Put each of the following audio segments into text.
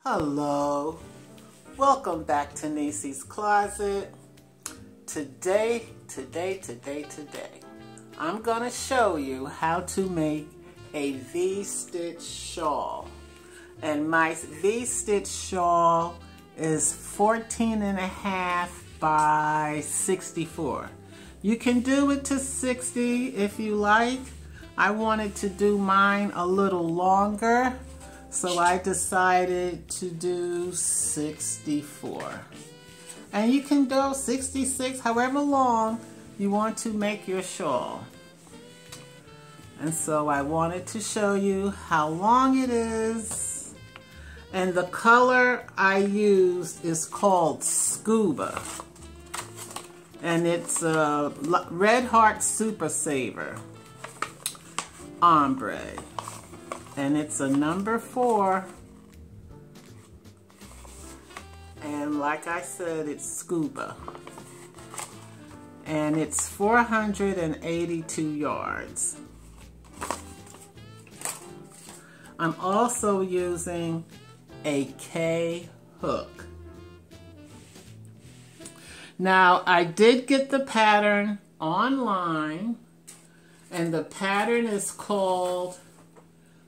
Hello, welcome back to Niecy's Closet. Today, I'm gonna show you how to make a V-stitch shawl. And my V-stitch shawl is 14.5 by 64. You can do it to 60 if you like. I wanted to do mine a little longer, so I decided to do 64. And you can go 66, however long you want to make your shawl. And so I wanted to show you how long it is. And the color I used is called Scuba. And it's a Red Heart Super Saver Ombre. And it's a number 4. And like I said, it's Scuba. And it's 482 yards. I'm also using a K hook. Now, I did get the pattern online, and the pattern is called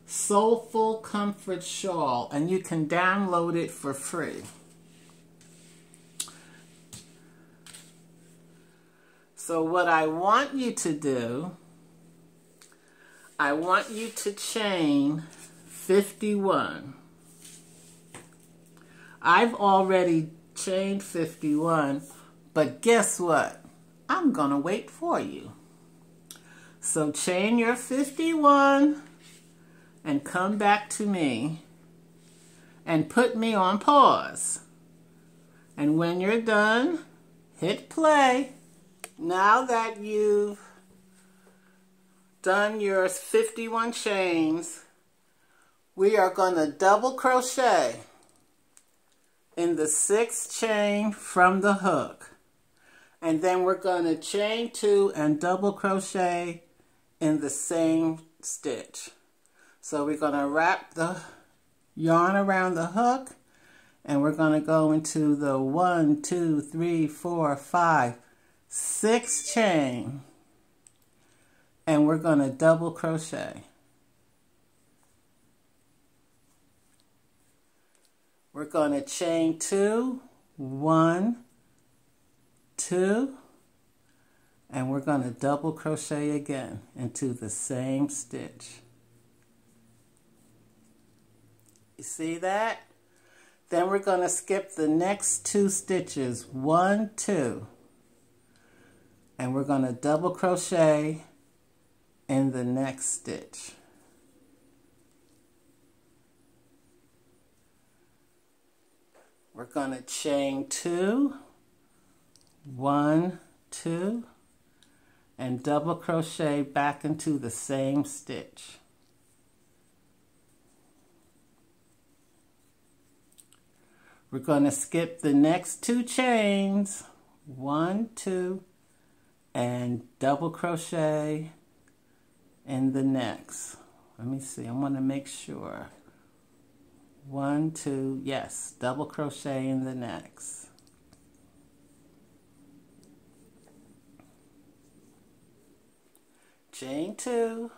Soulful Comfort Shawl, and you can download it for free. So what I want you to do, I want you to chain 51. I've already chained 51, but guess what? I'm gonna wait for you. So chain your 51 and come back to me and put me on pause. And when you're done, hit play. Now that you've done your 51 chains, we are going to double crochet in the 6th chain from the hook. And then we're going to chain 2 and double crochet in the same stitch. So we're going to wrap the yarn around the hook, and we're going to go into the 1, 2, 3, 4, 5, 6 chain, and we're going to double crochet. We're going to chain 2, 1, 2, and we're going to double crochet again into the same stitch. You see that? Then we're going to skip the next 2 stitches, 1, 2, and we're going to double crochet in the next stitch. We're going to chain 2, 1, 2, and double crochet back into the same stitch. We're going to skip the next 2 chains, 1, 2, and double crochet in the next. Let me see, I want to make sure. 1, 2, yes, double crochet in the next. Chain 2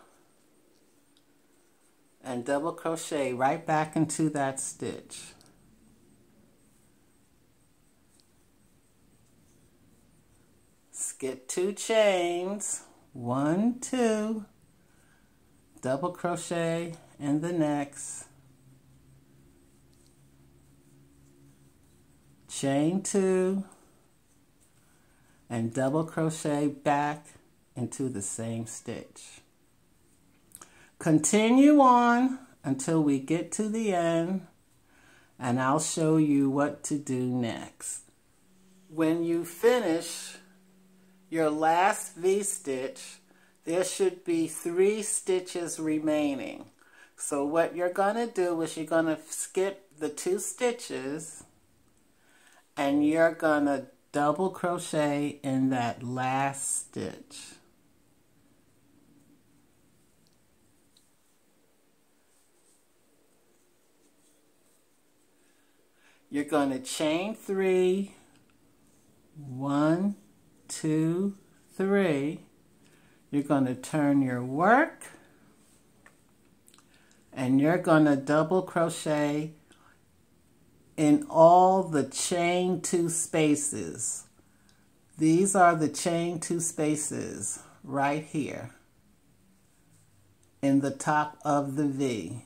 and double crochet right back into that stitch. Skip 2 chains, 1, 2, double crochet in the next, chain 2, and double crochet back into the same stitch. Continue on until we get to the end, and I'll show you what to do next. When you finish your last V-stitch, there should be 3 stitches remaining. So what you're going to do is you're going to skip the 2 stitches, and you're going to double crochet in that last stitch. You're going to chain 3, 1, 2, 3. You're going to turn your work, and you're going to double crochet in all the chain 2 spaces. These are the chain 2 spaces right here in the top of the V.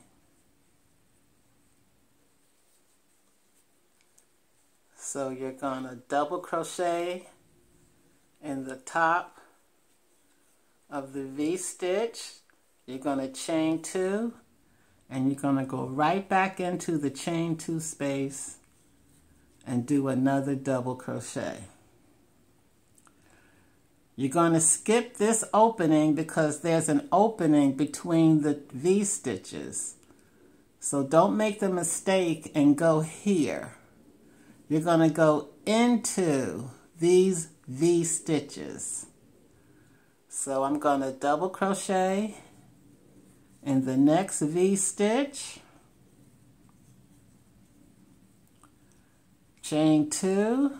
So you're going to double crochet in the top of the V stitch. You're going to chain 2, and you're going to go right back into the chain 2 space and do another double crochet. You're going to skip this opening because there's an opening between the V stitches. So don't make the mistake and go here. You're going to go into these V stitches. So I'm going to double crochet in the next V stitch, chain 2,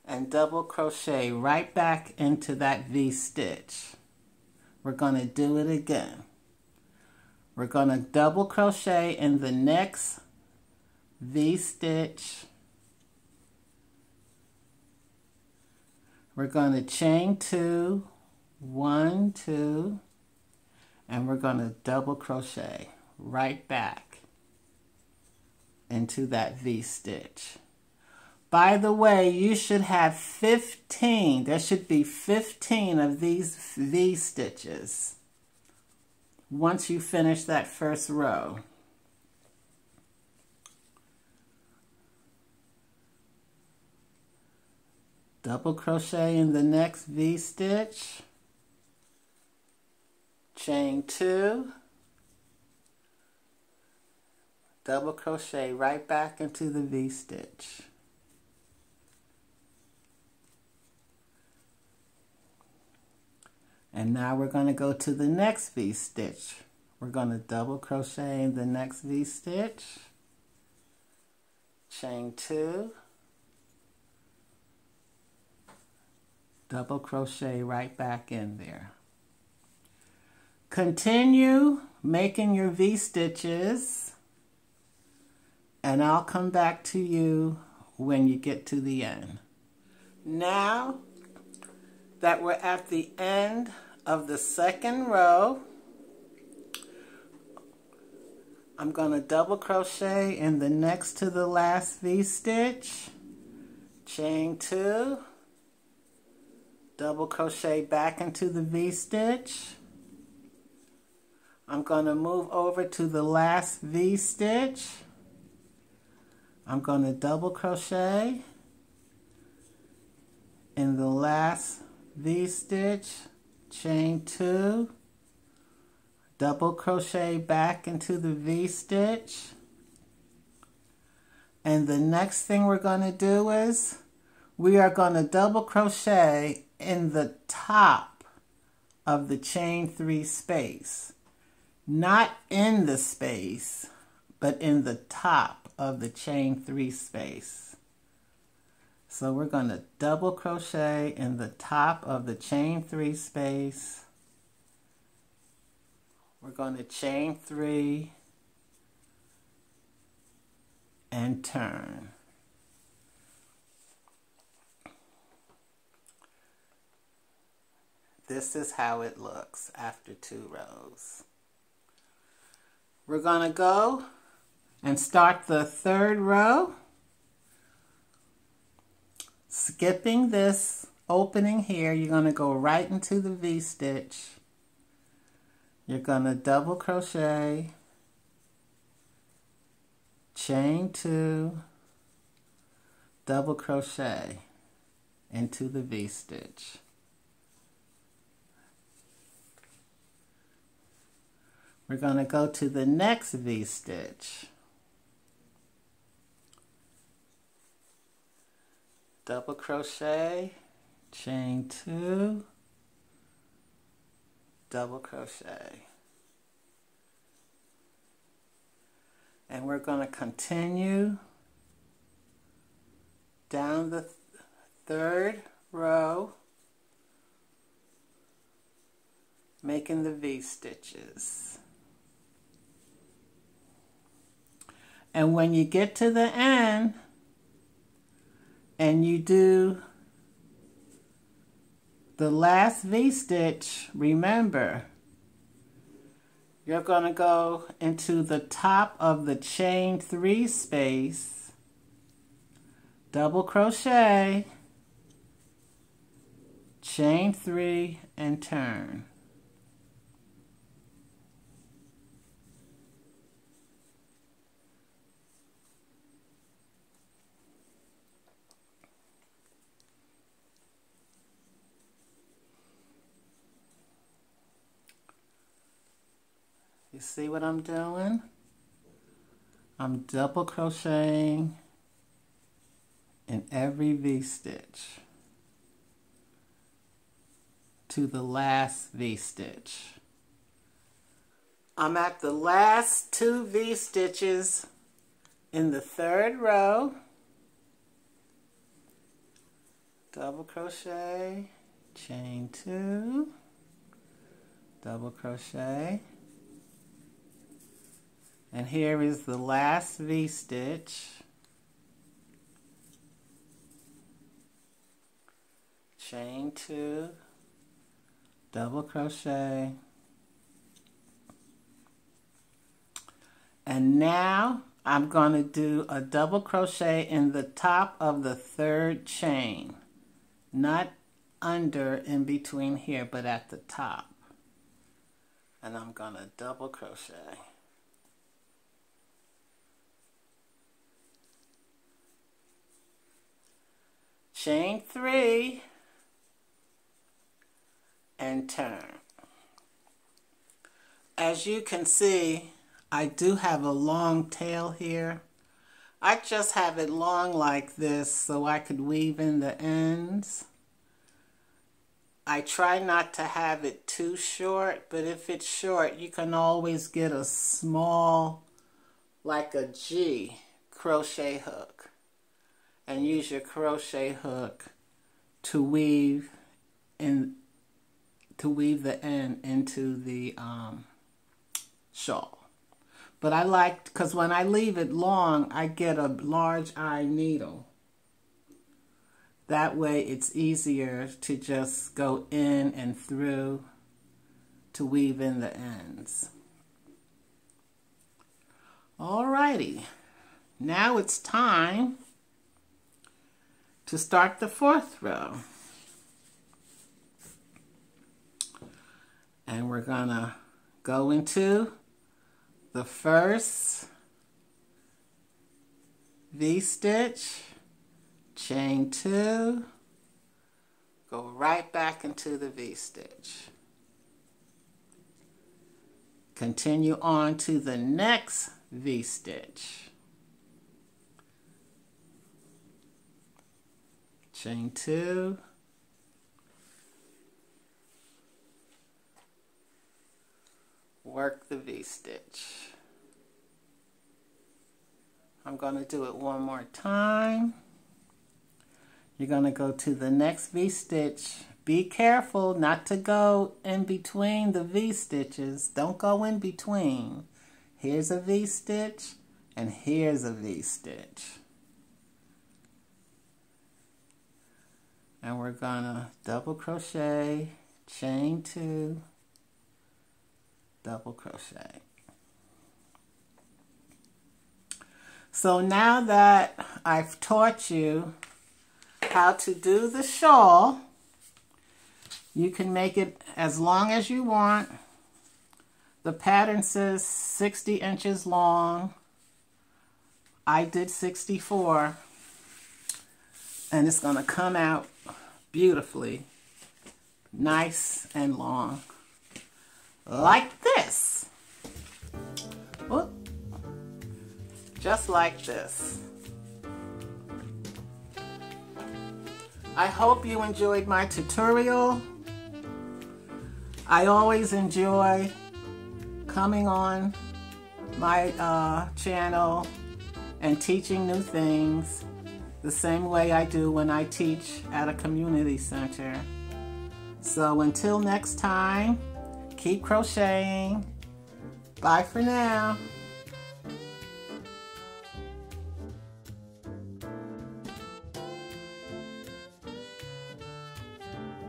and double crochet right back into that V stitch. We're going to do it again. We're going to double crochet in the next V stitch. We're going to chain 2, 1, 2, and we're going to double crochet right back into that V stitch. By the way, you should have 15. There should be 15 of these V stitches once you finish that first row. Double crochet in the next V stitch, chain 2, double crochet right back into the V stitch. And now we're going to go to the next V stitch. We're going to double crochet in the next V stitch, chain 2, double crochet right back in there. Continue making your V stitches, and I'll come back to you when you get to the end. Now that we're at the end of the second row, I'm going to double crochet in the next to the last V stitch, chain 2, double crochet back into the V stitch. I'm going to move over to the last V stitch. I'm going to double crochet in the last V stitch, chain 2, double crochet back into the V stitch. And the next thing we're going to do is we are going to double crochet in the top of the chain 3 space. Not in the space, but in the top of the chain 3 space. So we're going to double crochet in the top of the chain 3 space. We're going to chain 3 and turn. This is how it looks after 2 rows. We're going to go and start the third row, skipping this opening here. You're going to go right into the V stitch. You're going to double crochet, chain 2, double crochet into the V stitch. We're going to go to the next V stitch. Double crochet, chain 2, double crochet. And we're going to continue down the third row, making the V-stitches. And when you get to the end and you do the last V-stitch, remember, you're going to go into the top of the chain 3 space, double crochet, chain 3, and turn. You see what I'm doing? I'm double crocheting in every V-stitch to the last V-stitch. I'm at the last 2 V-stitches in the third row. Double crochet, chain 2, double crochet. And here is the last V-stitch. Chain 2, double crochet. And now I'm going to do a double crochet in the top of the third chain. Not under in between here, but at the top. And I'm going to double crochet. Chain 3 and turn. As you can see, I do have a long tail here. I just have it long like this so I could weave in the ends. I try not to have it too short, but if it's short, you can always get a small, like a G, crochet hook. And use your crochet hook to weave the end into the shawl. But I like, because when I leave it long, I get a large eye needle. That way it's easier to just go in and through to weave in the ends. Alrighty, now it's time to start the 4th row. And we're gonna go into the first V-stitch, chain 2, go right back into the V-stitch. Continue on to the next V-stitch. Chain 2, work the V-stitch. I'm going to do it one more time. You're going to go to the next V-stitch. Be careful not to go in between the V-stitches. Don't go in between. Here's a V-stitch and here's a V-stitch. And we're gonna double crochet, chain 2, double crochet. So now that I've taught you how to do the shawl, you can make it as long as you want. The pattern says 60 inches long. I did 64. And it's going to come out beautifully, nice and long, like this. Whoop. Just like this. I hope you enjoyed my tutorial. I always enjoy coming on my channel and teaching new things. the same way I do when I teach at a community center. So until next time, keep crocheting. Bye for now.